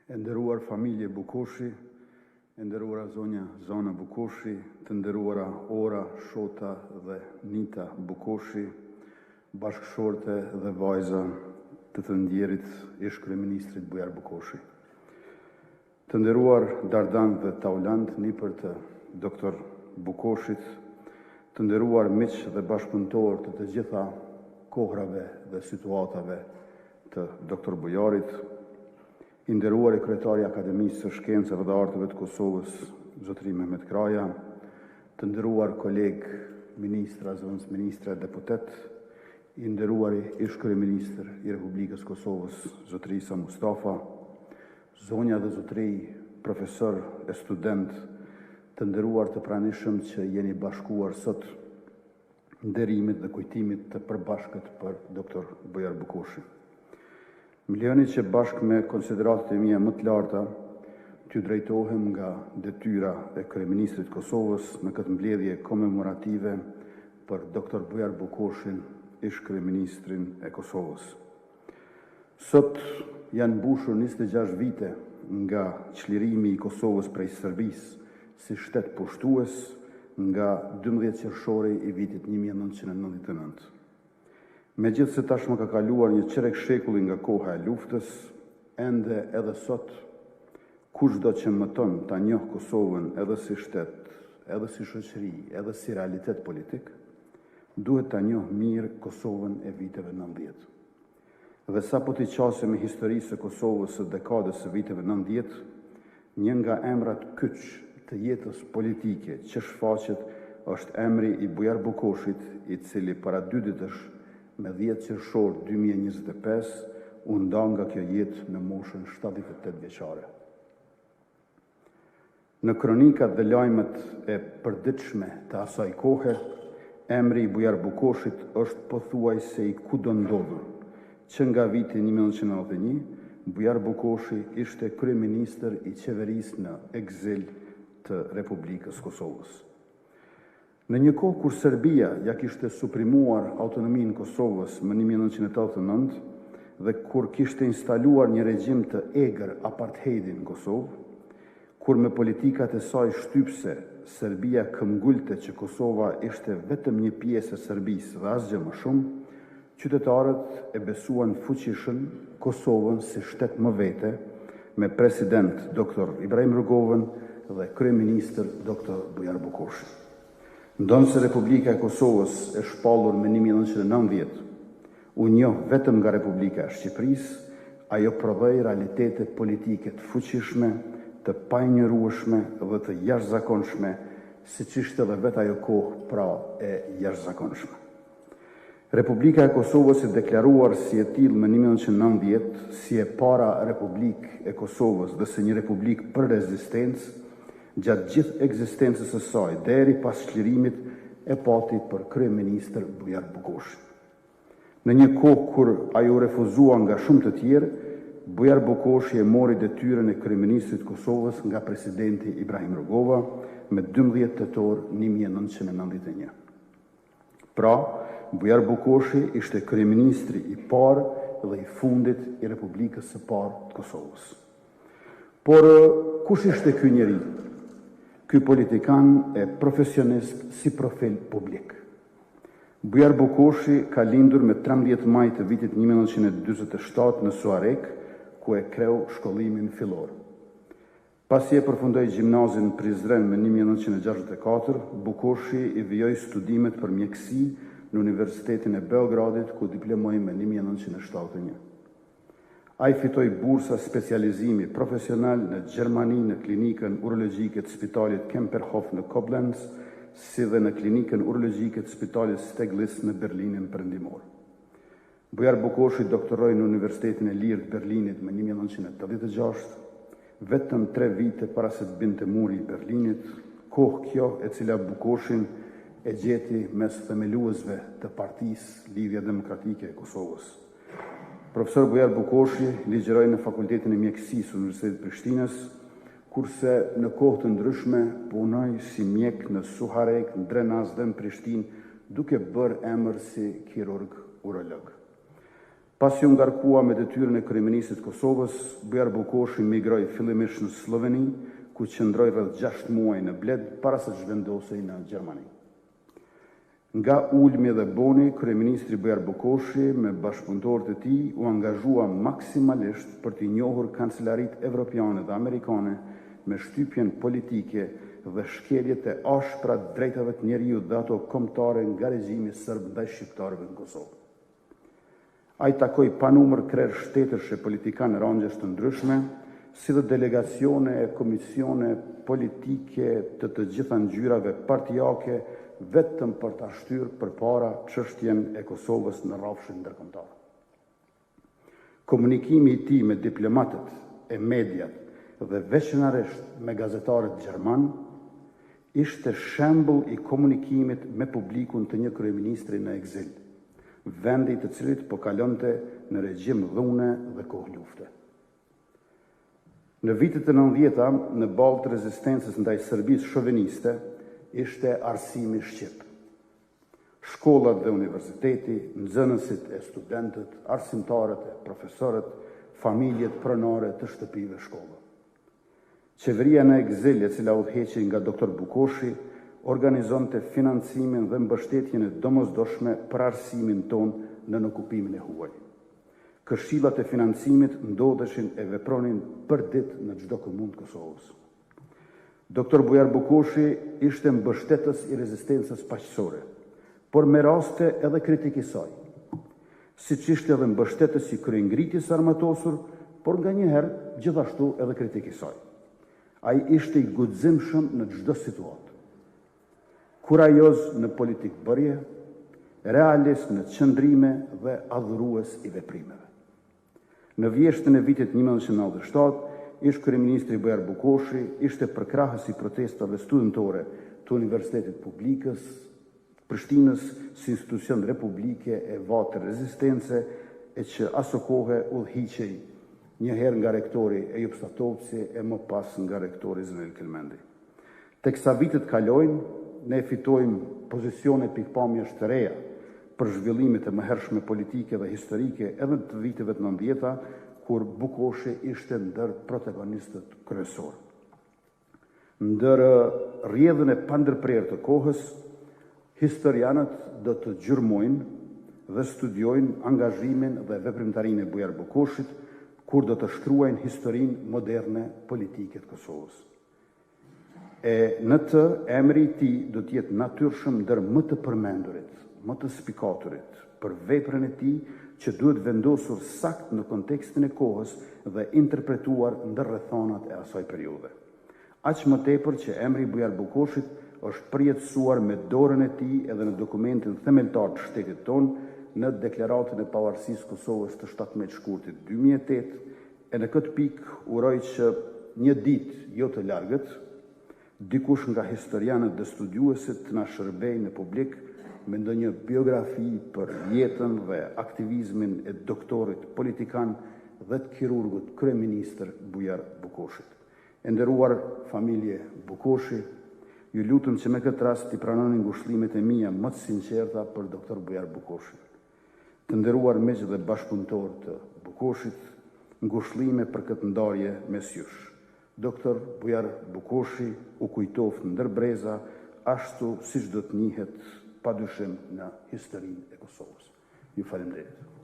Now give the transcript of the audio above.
E nderuar familje Bukoshi, e nderuara zonja Zona Bukoshi, të nderuara Ora, Shota dhe Nita Bukoshi, bashkëshorte dhe vajza të ndjerit ish kryeministrit Bujar Bukoshi. Të nderuar Dardan dhe Taulant, nipër të doktor Bukoshit, të nderuar miq dhe bashkëpunëtor të gjitha kohrave dhe situatave të doktor Bujarit, i nderuar i kryetari i Akademisë së Shkencave dhe Arteve të Kosovës, zotëri Mehmet Kraja, të nderuar koleg ministra, zonës ministra, deputet, i nderuari ish kryeministër i Republikës Kosovës, zotëri Isa Mustafa, zonja dhe zotëri profesor e student, të nderuar të pranishëm që jeni bashkuar sot nderimit dhe kujtimit të përbashkët për doktor Bujar Bukoshi. Më lejoni që bashkë me konsideratat e mia më të larta t'ju drejtohem nga detyra e kryeministrit Kosovës në këtë mbledhje komemorative për doktor Bujar Bukoshin, ish kryeministrin e Kosovës. Sot janë mbushur 26 vite nga çlirimi i Kosovës prej Serbisë si shtet pushtues nga 12 qershori i vitit 1999. Megjithëse tashmë ka kaluar një qerek shekulli nga koha e luftës, ende edhe sot, kushdo që mëton ta njoh Kosovën edhe si shtet, edhe si shoqëri, edhe si realitet politik, duhet ta njoh mirë Kosovën e viteve 90. Dhe sa po t'i qasim me historisë së Kosovës së dekadës së viteve 90, një nga emrat kyç të jetës politike që shfaqet është emri i Bujar Bukoshit, i cili para 2 ditësh me 10 qershor 2025 u nda nga kjo jetë në moshën 78 vjeçare. Në kronikat dhe lajmet e përditshme të asaj kohe, emri i Bujar Bukoshit është pothuajse i kudondodhur, që nga viti 1991, Bujar Bukoshi ishte kryeministër i qeverisë në ekzil të Republikës Kosovës. Në një kohë kur Serbia ja kishte suprimuar autonominë Kosovës më 1989 dhe kur kishte instaluar një regjim të egër apartheidi në Kosovë, kur me politikat e saj shtypse Serbia këmbgulte që Kosova ishte vetëm një pjesë e Serbisë dhe asgjë më shumë, qytetarët e besuan fuqishëm Kosovën si shtet më vete, me president dr. Ibrahim Rugovën dhe kryeministër dr. Bujar Bukoshi. Ndonë se Republika e Kosovës e shpallur me 1990, u njoh vetëm nga Republika e Shqipërisë, ajo prodhoi realitete politike të fuqishme, të painjorueshme dhe të jashtëzakonshme, siç ishte edhe vetë ajo kohë pra e jashtëzakonshme. Republika e Kosovës e deklaruar si e tillë më 1990, si e para Republikë e Kosovës dhe si një republikë për rezistencë, gjatë gjithë ekzistencës së saj, deri pas çlirimit e pati për kryeministër Bujar Bukoshi. Në një kohë kur ajo refuzua nga shumë të tjerë, Bujar Bukoshi e mori detyrën e kryeministrit Kosovës nga presidenti Ibrahim Rugova me 12 tetor 1991. Pra, Bujar Bukoshi ishte kryeministri i parë dhe i fundit i Republikës së parë të Kosovës. Por kush ishte ky njeri? Ky politikan e profesionist si profil publik. Bujar Bukoshi ka lindur me 13 maj të vitit 1947 në Suarek, ku e kreu shkollimin fillor. Pasi e përfundoi gjimnazin në Prizren me 1964, Bukoshi i vijoi studimet për mjeksi në Universitetin e Beogradit, ku diplomoi me 1971. Ai fitoi bursa specializimi profesional në Gjermani në klinikën urologjike të Spitalit Kemperhof në Koblenz, si dhe në klinikën urologjike të Spitalit Steglitz në Berlinin Perëndimor. Bujar Bukoshi doktoroi në Universitetin e Lirë të Berlinit më 1986, vetëm 3 vite para se të binte muri i Berlinit, kohë kjo e cila Bukoshin e gjeti mes themeluesve të Partisë Lidhja Demokratike e Kosovës. Profesor Bujar Bukoshi ligjeroi në Fakultetin e Mjekësisë të Universitetit Prishtinës, kurse në kohë të ndryshme punoi si mjek në Suharek, në Drenaz dhe në Prishtinë, duke bërë emër si kirurg urolog. Pasi u ngarkua me detyrën e kryeministit Kosovës, Bujar Bukoshi migroi fillimisht në Sloveni, ku qëndroi rreth 6 muaj në Bled para se të zhvendosej në Gjermani. Nga ulmi dhe boni, kryeministri Bujar Bukoshi me bashkëpunëtorët e tij u angazhua maksimalisht për të njohur kancelarit evropiane dhe amerikane me shtypjen politike dhe shkeljet e ashpra të drejtave të njeriut dhe ato kombëtare nga regjimi serb ndaj shqiptarëve në Kosovë. Ai takoi pa numër krerë shtetësh e politikanë rangjes të ndryshme, si dhe delegacione e komisione politike të gjitha ngjyrave partijake, vetëm për ta shtyrë përpara çështjen e Kosovës në rrafshin ndërkombëtar. Komunikimi i tij me diplomatët e mediat dhe veçanërisht me gazetarët gjerman ishte shembull i komunikimit me publikun të një kryeministri në ekzil, vendi të cilit po kalonte në regjim dhune dhe kohë lufte. Në vitet e 90-ta, në balë të rezistencës ndaj Serbisë shoveniste, ishte arsimi shqip. Shkollat dhe universiteti, nxënësit e studentët, arsimtarët e profesorët, familjet pronare të shtëpive shkollë. Qeveria në ekzil, e cila udhëheqej nga doktor Bukoshi, organizonte financimin dhe mbështetjen e domosdoshme për arsimin ton në okupimin e huaj. Këshillat e financimit ndodheshin e vepronin për ditë në çdo komunë të Kosovës. Doktor Bujar Bukoshi ishte mbështetës i rezistencës paqësore, por me raste edhe kritik i saj, siç ishte edhe mbështetës i kryengritjes armatosur, por nganjëherë gjithashtu edhe kritik i saj. Ai ishte i guximshëm në çdo situatë. Kurajoz në politikë bërje, realist në qëndrime dhe adhurues i veprimeve. Në vjeshtën e vitit 1997, ish kryeministri Bujar Bukoshi ishte përkrahës i protestave studentore të Universitetit Publikës, Prishtinës si institucion republike e vatë rezistence e që aso kohë udhëhiqej njëherë nga rektori Ejub Statovci e më pas nga rektori Zenel Kelmendi. Teksa vitet kalojnë, ne fitojmë pozicione pikpamjesh të reja për zhvillimet e mëhershme politike dhe historike edhe të viteve të 90-ta, kur Bukoshi ishte ndër protagonistët kryesor. Ndër rrjedhën e pandërprerë të kohës, historianët do të gjurmojnë dhe studiojnë angazhimin dhe veprimtarinë e Bujar Bukoshit, kur do të shkruajnë historinë moderne politike të Kosovës. E në të emri i tij do të jetë natyrshëm ndër më të përmendurit, më të spikaturit, për veprën e tij që duhet vendosur sakt në kontekstin e kohës dhe interpretuar ndër rrethonat e asaj periudhe. Aq më tepër që emri i Bujar Bukoshit është përjetësuar me dorën e tij edhe në dokumentin themeltar të shtetit tonë, në deklaratën e pavarësisë Kosovës të 17 shkurtit 2008, e në këtë pikë uroj që një ditë jo të largët, dikush nga historianët dhe studiuesit të na shërbej në publik me ndonjë biografi për jetën dhe aktivizmin e doktorit politikan dhe të kirurgut kryeministër Bujar Bukoshit. E nderuar familje Bukoshi, ju lutem që me këtë rast t'i pranoni ngushëllimet e mia më të sinqerta për doktor Bujar Bukoshin. Të nderuar miq dhe bashkëpunëtor të Bukoshit, ngushëllime për këtë ndarje mes jush. Doktor Bujar Bukoshi u kujtoft ndër breza, ashtu siç do të njihet padyshim në historinë e Kosovës. Ju falenderoj.